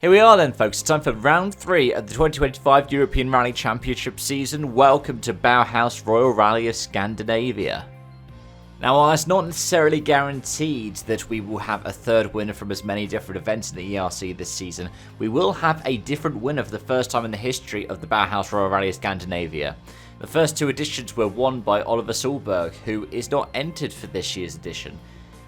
Here we are then, folks. It's time for round 3 of the 2025 European Rally Championship season. Welcome to BAUHAUS Royal Rally of Scandinavia. Now, while it's not necessarily guaranteed that we will have a third winner from as many different events in the ERC this season, we will have a different winner for the first time in the history of the BAUHAUS Royal Rally of Scandinavia. The first 2 editions were won by Oliver Solberg, who is not entered for this year's edition,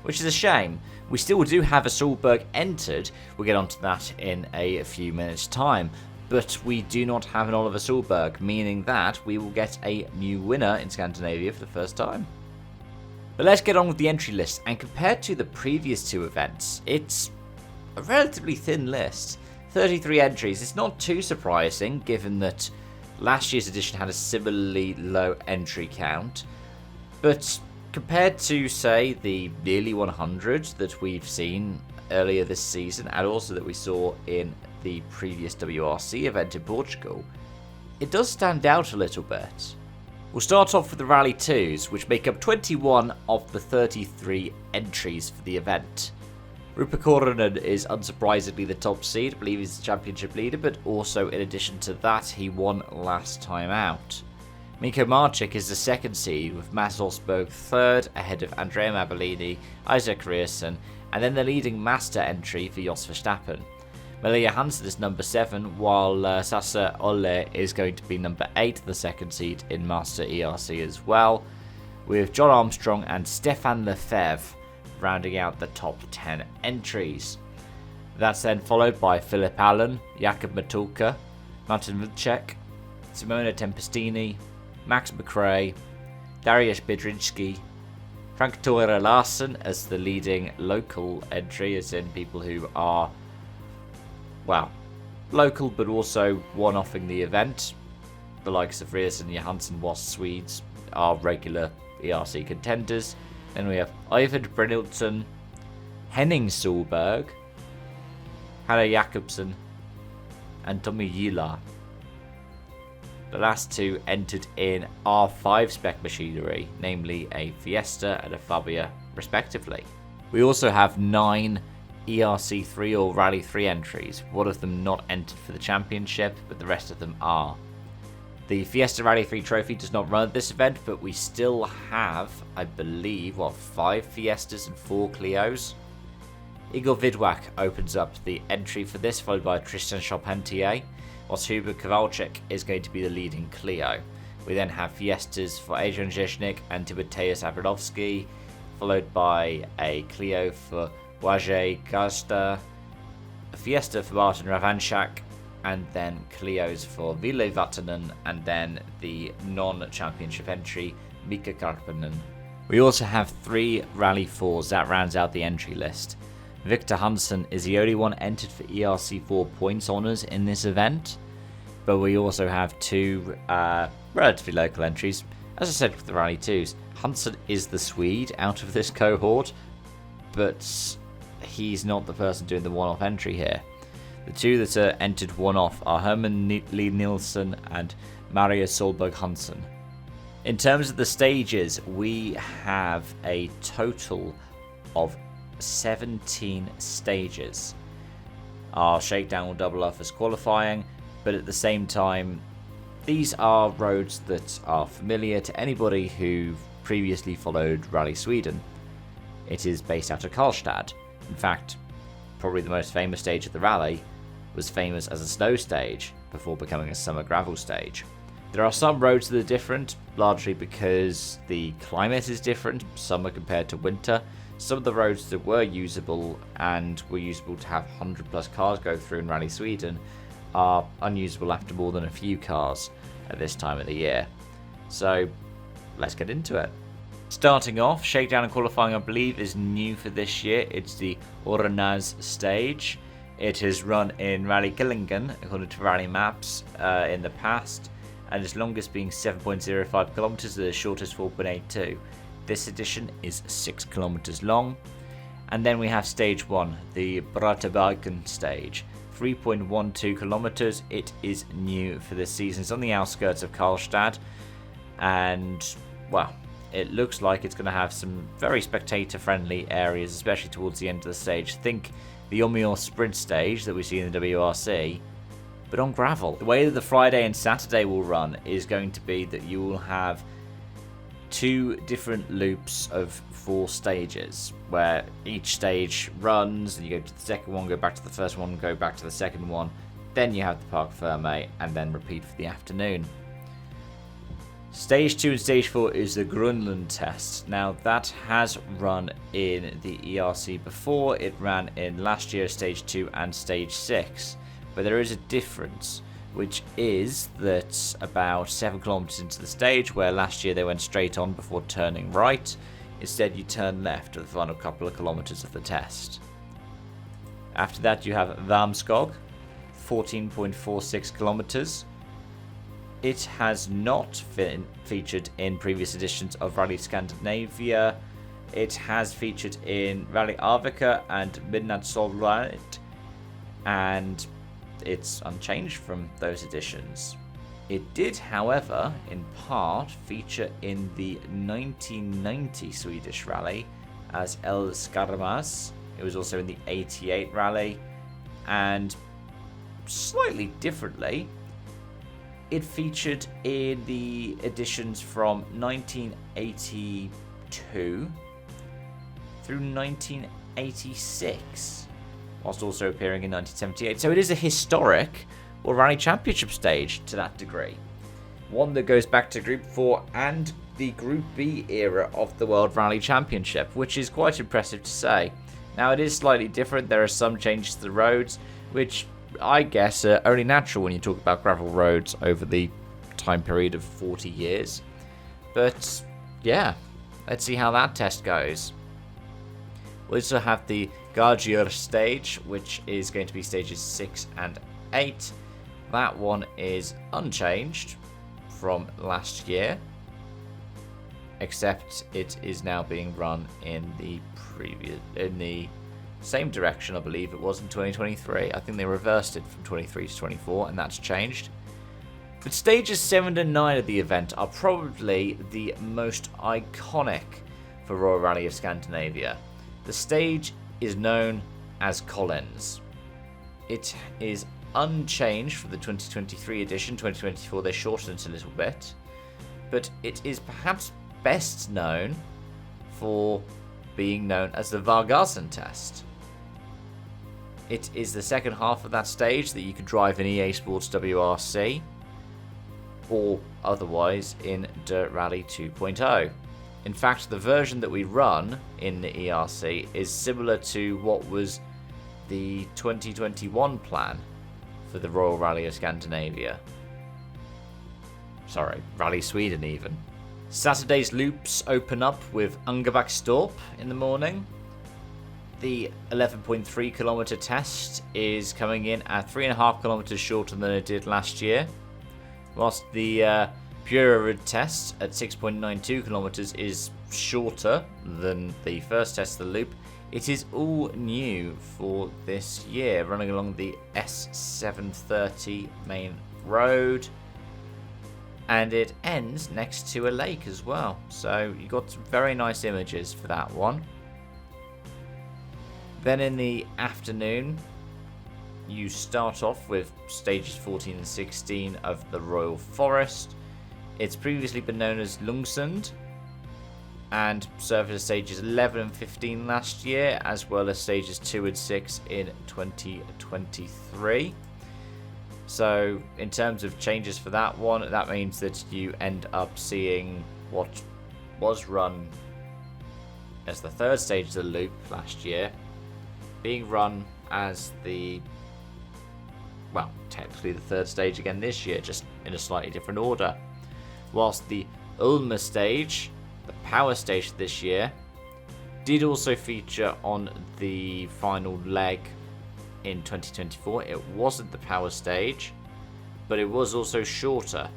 which is a shame. We still do have a Solberg entered, we'll get onto that in a few minutes time, but we do not have an Oliver Solberg, meaning that we will get a new winner in Scandinavia for the first time. But let's get on with the entry list, and compared to the previous 2 events, it's a relatively thin list. 33 entries. It's not too surprising given that last year's edition had a similarly low entry count, but compared to, say, the nearly 100 that we've seen earlier this season, and also that we saw in the previous WRC event in Portugal, it does stand out a little bit. We'll start off with the Rally 2s, which make up 21 of the 33 entries for the event. Rupa Korhonen is unsurprisingly the top seed. I believe he's the championship leader, but also in addition to that, he won last time out. Mikko Marcik is the second seed, with Mats Osberg third, ahead of Andrea Mabellini, Isaac Rierson, and then the leading master entry for Jos Verstappen. Malia Hansen is number 7, while Sasa Olle is going to be number 8, the second seed in Master ERC as well, with John Armstrong and Stefan Lefebvre rounding out the top 10 entries. That's then followed by Philip Allen, Jakob Matulka, Martin Wilczek, Simona Tempestini, Max McRae, Dariusz Biedrzycki, Frank Tore Larsen as the leading local entry, as in people who are, well, local but also one-offing the event. The likes of Rierson, Johansson, whilst Swedes are regular ERC contenders. Then we have Ivan Brynildsen, Henning Solberg, Hanna Jakobsen, and Tommy Gila. The last 2 entered in R5 spec machinery, namely a Fiesta and a Fabia, respectively. We also have 9 ERC3 or Rally 3 entries, one of them not entered for the championship, but the rest of them are. The Fiesta Rally 3 trophy does not run at this event, but we still have, I believe, 5 Fiestas and 4 Clios. Igor Vidwak opens up the entry for this, followed by Tristan Charpentier, whilst Hubert Kowalczyk is going to be the leading Clio. We then have Fiestas for Adrian Rzeźnik and Timoteus Abradowski, followed by a Clio for Błażej Gazda, a Fiesta for Martin Ravanchak, and then Clios for Ville Vatanen, and then the non-championship entry, Mika Karppinen. We also have 3 Rally 4s that rounds out the entry list. Victor Hansen is the only one entered for ERC4 points honours in this event, but we also have 2 relatively local entries. As I said with the Rally 2s, Hansen is the Swede out of this cohort, but he's not the person doing the one-off entry here. The 2 that are entered one-off are Herman Lee Nielsen and Maria Solberg Hansen. In terms of the stages, we have a total of 17 stages. Our shakedown will double up as qualifying, but at the same time, these are roads that are familiar to anybody who previously followed Rally Sweden. It is based out of Karlstad. In fact, probably the most famous stage of the rally was famous as a snow stage before becoming a summer gravel stage. There are some roads that are different, largely because the climate is different, summer compared to winter. Some of the roads that were usable and were usable to have 100 plus cars go through in Rally Sweden are unusable after more than a few cars at this time of the year. So let's get into it. Starting off, shakedown and qualifying I believe is new for this year. It's the Oranaz stage. It has run in Rally Killingen according to Rally Maps in the past, and its longest being 7.05 kilometers, the shortest 4.82. This edition is 6 kilometers long. And then we have stage 1, the Bratebalken stage, 3.12 kilometers. It is new for this season. It's on the outskirts of Karlstad, and well, it looks like it's going to have some very spectator-friendly areas, especially towards the end of the stage. Think the Omnior Sprint stage that we see in the WRC, but on gravel. The way that the Friday and Saturday will run is going to be that you will have 2 different loops of 4 stages, where each stage runs, and you go to the second one, go back to the first one, go back to the second one, then you have the Parc Fermé, and then repeat for the afternoon. Stage 2 and Stage 4 is the Grunland test. Now, that has run in the ERC before. It ran in last year's Stage 2 and Stage 6. But there is a difference, which is that about 7 kilometers into the stage, where last year they went straight on before turning right, instead you turn left for the final couple of kilometers of the test. After that, you have Varmskog, 14.46 kilometers. It has not been featured in previous editions of Rally Scandinavia. It has featured in Rally Arvika and Midnattssolvärd, and it's unchanged from those editions. It did, however, in part feature in the 1990 Swedish Rally as El Skarmas. It was also in the 88 Rally, and slightly differently, it featured in the editions from 1982 through 1986, whilst also appearing in 1978. So it is a historic Rally Championship stage to that degree. One that goes back to Group 4 and the Group B era of the World Rally Championship, which is quite impressive to say. Now, it is slightly different. There are some changes to the roads, which I guess are only natural when you talk about gravel roads over the time period of 40 years. But yeah, let's see how that test goes. We also have the Gargier stage, which is going to be stages 6 and 8. That one is unchanged from last year, except it is now being run in the same direction, I believe it was in 2023. I think they reversed it from 23 to 24, and that's changed. But stages 7 and 9 of the event are probably the most iconic for Royal Rally of Scandinavia. The stage is known as Collins. It is unchanged for the 2023 edition. 2024 they shortened it a little bit, but it is perhaps best known for being known as the Vargasen test. It is the second half of that stage that you can drive in EA Sports WRC or otherwise in Dirt Rally 2.0. In fact, the version that we run in the ERC is similar to what was the 2021 plan for the Royal Rally of Scandinavia. Sorry, Rally Sweden even. Saturday's loops open up with Angebackstorp in the morning. The 11.3 kilometer test is coming in at 3.5 kilometers shorter than it did last year, whilst the Purerud test at 6.92 kilometers is shorter than the first test of the loop. It is all new for this year, running along the S730 main road, and it ends next to a lake as well. So you got some very nice images for that one. Then in the afternoon, you start off with stages 14 and 16 of the Royal Forest. It's previously been known as Lungsund and served as stages 11 and 15 last year, as well as stages 2 and 6 in 2023. So in terms of changes for that one, that means that you end up seeing what was run as the third stage of the loop last year being run as technically the third stage again this year, just in a slightly different order. Whilst the Ulma stage, the power stage this year, did also feature on the final leg in 2024. It wasn't the power stage, but it was also shorter.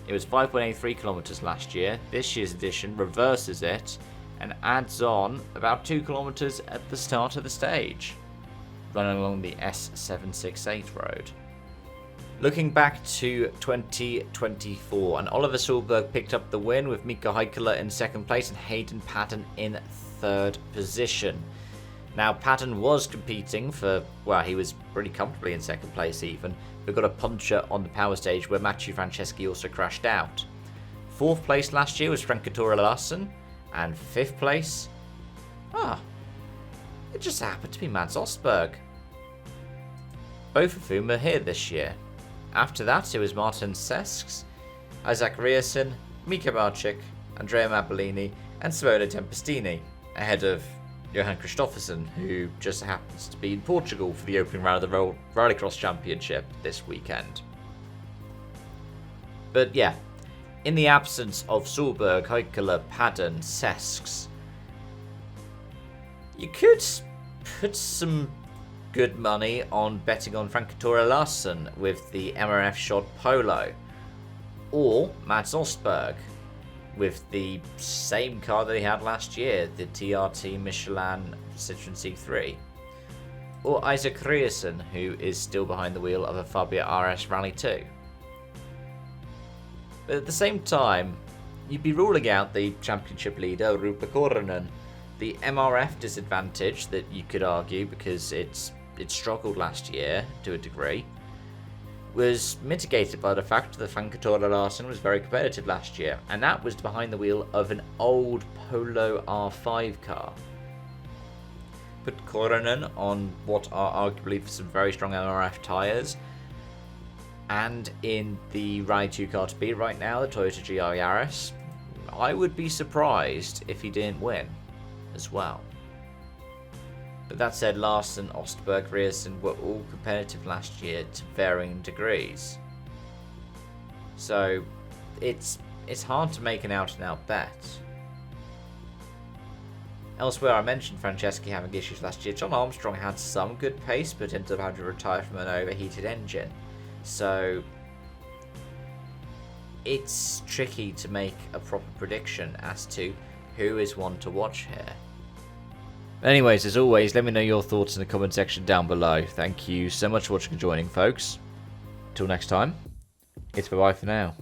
It was 5.83 kilometers last year. This year's edition reverses it and adds on about 2 kilometers at the start of the stage, running along the S768 road. Looking back to 2024, and Oliver Solberg picked up the win with Mika Häkkilä in second place and Hayden Paddon in third position. Now, Paddon was competing for, well, he was pretty comfortably in second place even, but got a puncture on the power stage where Maciej Franceschi also crashed out. Fourth place last year was Frank Larsen, and fifth place, it just happened to be Mads Ostberg. Both of whom are here this year. After that, it was Martin Sesks, Isaac Riasen, Mika Barczyk, Andrea Mabolini, and Simona Tempestini, ahead of Johan Kristoffersen, who just happens to be in Portugal for the opening round of the Rallycross Championship this weekend. But yeah, in the absence of Solberg, Häkkilä, Paddon, Sesks, you could put some good money on betting on Frank Larsen with the MRF Shod Polo, or Mads Ostberg with the same car that he had last year, the TRT Michelin Citroën C3, or Isaac Riasen, who is still behind the wheel of a Fabia RS Rally 2. But at the same time, you'd be ruling out the championship leader, Rupa Korhonen. The MRF disadvantage that you could argue, because it struggled last year to a degree, was mitigated by the fact that Frank Larsen was very competitive last year, and that was behind the wheel of an old Polo R5 car. Put Korhonen on what are arguably some very strong MRF tyres, and in the Rally 2 car to beat right now, the Toyota GR Yaris, I would be surprised if he didn't win as well. But that said, Larsen, Ostberg, Riasen were all competitive last year to varying degrees. So it's hard to make an out-and-out bet. Elsewhere, I mentioned Franceschi having issues last year. John Armstrong had some good pace, but ended up having to retire from an overheated engine. So it's tricky to make a proper prediction as to who is one to watch here. Anyways, as always, let me know your thoughts in the comment section down below. Thank you so much for watching and joining, folks. Till next time, it's bye-bye for now.